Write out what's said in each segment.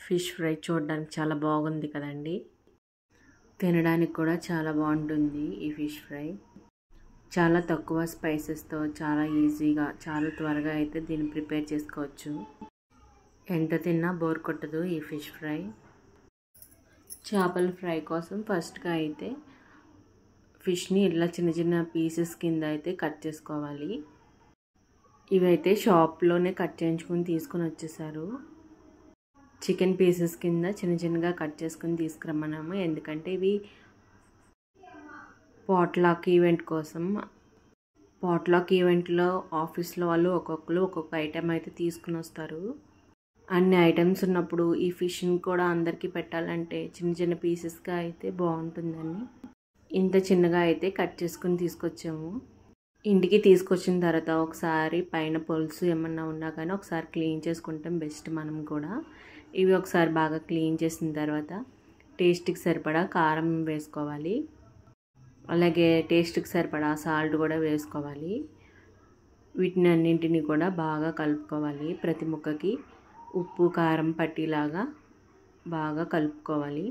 Fish fry చూడడానికి చాలా బాగుంది కదండి. తినడానికి కూడా చాలా బాగుంటుంది ఈ ఫిష్ ఫ్రై. చాలా తక్కువ స్పైసెస్తో చాలా ఈజీగా చాలా త్వరగా అయితే దీన్ని ప్రిపేర్ చేసుకోవచ్చు. ఎంత తిన్నా బోర్ కొట్టదు ఈ ఫిష్ ఫ్రై. చేపల ఫ్రై కోసం ఫస్ట్గా అయితే ఫిష్ని ఇలా చిన్న చిన్న పీసెస్ కింద అయితే కట్ చేసుకోవాలి. ఇవైతే షాప్లోనే కట్ చేయించుకొని తీసుకొని వచ్చేసారు. చికెన్ పీసెస్ కింద చిన్న చిన్నగా కట్ చేసుకొని తీసుకురమ్మన్నాము. ఎందుకంటే ఇవి పాట్లాక్ ఈవెంట్ కోసం. పాట్లాక్ ఈవెంట్లో ఆఫీస్లో వాళ్ళు ఒక్కొక్కరు ఒక్కొక్క ఐటెం అయితే తీసుకుని వస్తారు. అన్ని ఐటమ్స్ ఉన్నప్పుడు ఈ ఫిష్ని కూడా అందరికీ పెట్టాలంటే చిన్న చిన్న పీసెస్గా అయితే బాగుంటుందని ఇంత చిన్నగా అయితే కట్ చేసుకుని తీసుకొచ్చాము. ఇంటికి తీసుకొచ్చిన తర్వాత ఒకసారి పైన పొలుసు ఏమన్నా ఉన్నా కానీ ఒకసారి క్లీన్ చేసుకుంటాం బెస్ట్ మనం కూడా. ఇవి ఒకసారి బాగా క్లీన్ చేసిన తర్వాత టేస్ట్కి సరిపడా కారం వేసుకోవాలి. అలాగే టేస్ట్కి సరిపడా సాల్ట్ కూడా వేసుకోవాలి. వీటిని అన్నింటినీ కూడా బాగా కలుపుకోవాలి. ప్రతి ముక్కకి ఉప్పు కారం పట్టిలాగా బాగా కలుపుకోవాలి.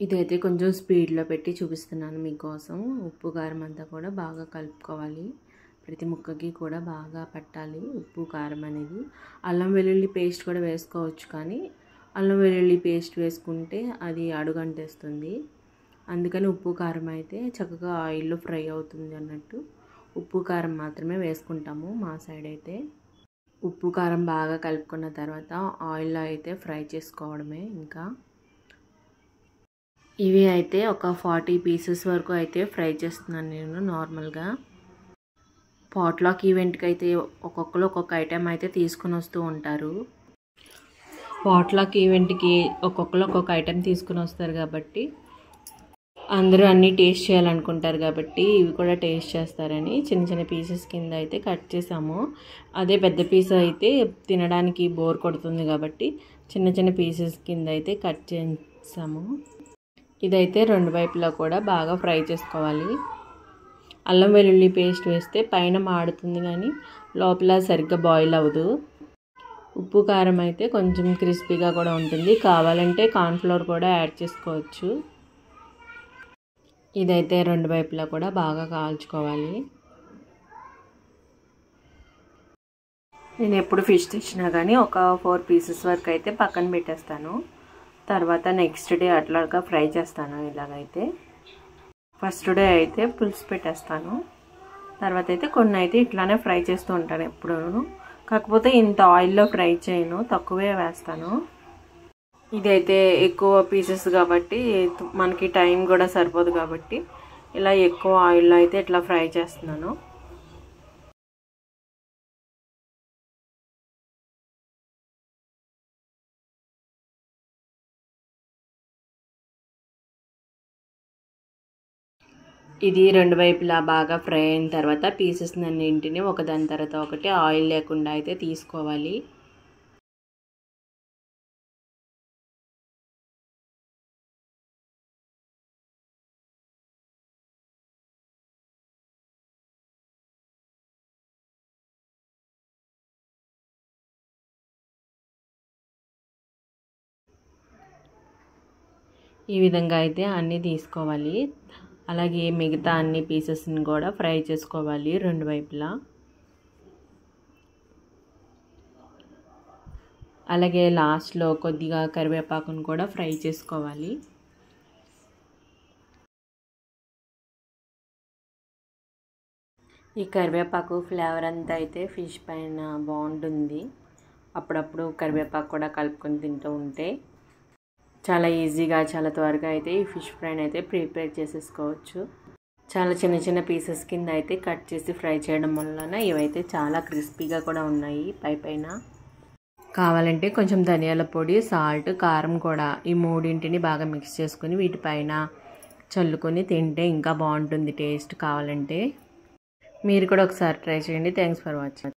ఇదైతే కొంచెం స్పీడ్లో పెట్టి చూపిస్తున్నాను మీకోసం. ఉప్పు కారం అంతా కూడా బాగా కలుపుకోవాలి. ప్రతి ముక్కకి కూడా బాగా పట్టాలి ఉప్పు కారం అనేది. అల్లం వెల్లుల్లి పేస్ట్ కూడా వేసుకోవచ్చు, కానీ అల్లం వెల్లుల్లి పేస్ట్ వేసుకుంటే అది అడుగంటేస్తుంది. అందుకని ఉప్పు కారం అయితే చక్కగా ఆయిల్లో ఫ్రై అవుతుంది అన్నట్టు ఉప్పు కారం మాత్రమే వేసుకుంటాము మా సైడ్ అయితే. ఉప్పు కారం బాగా కలుపుకున్న తర్వాత ఆయిల్లో అయితే ఫ్రై చేసుకోవడమే. ఇంకా ఇవి అయితే ఒక 40 పీసెస్ వరకు అయితే ఫ్రై చేస్తున్నాను నేను నార్మల్గా. పాట్లాక్ ఈవెంట్కి అయితే ఒక్కొక్కరు ఒక్కొక్క ఐటెం అయితే తీసుకుని వస్తూ ఉంటారు. పాట్లాక్ ఈవెంట్కి ఒక్కొక్కరు ఒక్కొక్క ఐటెం తీసుకుని వస్తారు కాబట్టి అందరూ అన్నీ టేస్ట్ చేయాలనుకుంటారు కాబట్టి ఇవి కూడా టేస్ట్ చేస్తారని చిన్న చిన్న పీసెస్ కింద అయితే కట్ చేసాము. అదే పెద్ద పీస్ అయితే తినడానికి బోర్ కొడుతుంది కాబట్టి చిన్న చిన్న పీసెస్ కింద అయితే కట్ చేసాము. ఇదైతే రెండు వైపులా కూడా బాగా ఫ్రై చేసుకోవాలి. అల్లం వెల్లుల్లి పేస్ట్ వేస్తే పైన మాడుతుంది కానీ లోపల సరిగ్గా బాయిల్ అవ్వదు. ఉప్పు కారం అయితే కొంచెం క్రిస్పీగా కూడా ఉంటుంది. కావాలంటే కార్న్ఫ్లోర్ కూడా యాడ్ చేసుకోవచ్చు. ఇదైతే రెండు వైపులా కూడా బాగా కాల్చుకోవాలి. నేను ఎప్పుడు ఫిష్ తెచ్చినా కానీ ఒక 4 పీసెస్ వరకు అయితే పక్కన పెట్టేస్తాను. తర్వాత నెక్స్ట్ డే అట్లాగా ఫ్రై చేస్తాను. ఇలాగైతే ఫస్ట్ డే అయితే పులుసు పెట్టేస్తాను. తర్వాత అయితే కొన్ని అయితే ఇట్లానే ఫ్రై చేస్తూ ఉంటాను ఎప్పుడూ. కాకపోతే ఇంత ఆయిల్లో ఫ్రై చేయను, తక్కువే వేస్తాను. ఇదైతే ఎక్కువ పీసెస్ కాబట్టి మనకి టైం కూడా సరిపోదు కాబట్టి ఇలా ఎక్కువ ఆయిల్లో అయితే ఇట్లా ఫ్రై చేస్తున్నాను. ఇది రెండు వైపులా బాగా ఫ్రై అయిన తర్వాత పీసెస్ అన్నింటినీ ఒకదాని తర్వాత ఒకటి ఆయిల్ లేకుండా అయితే తీసుకోవాలి. ఈ విధంగా అయితే అన్నీ తీసుకోవాలి. అలాగే మిగతా అన్ని పీసెస్ని కూడా ఫ్రై చేసుకోవాలి రెండు వైపులా. అలాగే లాస్ట్లో కొద్దిగా కరివేపాకును కూడా ఫ్రై చేసుకోవాలి. ఈ కరివేపాకు ఫ్లేవర్ అంతా అయితే ఫిష్ పైన బాగుంటుంది. అప్పుడప్పుడు కరివేపాకు కూడా కలుపుకొని తింటూ ఉంటే చాలా ఈజీగా చాలా త్వరగా అయితే ఈ ఫిష్ ఫ్రైని అయితే ప్రిపేర్ చేసేసుకోవచ్చు. చాలా చిన్న చిన్న పీసెస్ కింద అయితే కట్ చేసి ఫ్రై చేయడం వలన ఇవైతే చాలా క్రిస్పీగా కూడా ఉన్నాయి పైన. కావాలంటే కొంచెం ధనియాల పొడి, సాల్ట్, కారం కూడా ఈ మూడింటిని బాగా మిక్స్ చేసుకుని వీటిపైన చల్లుకొని తింటే ఇంకా బాగుంటుంది టేస్ట్. కావాలంటే మీరు కూడా ఒకసారి ట్రై చేయండి. Thanks for watching.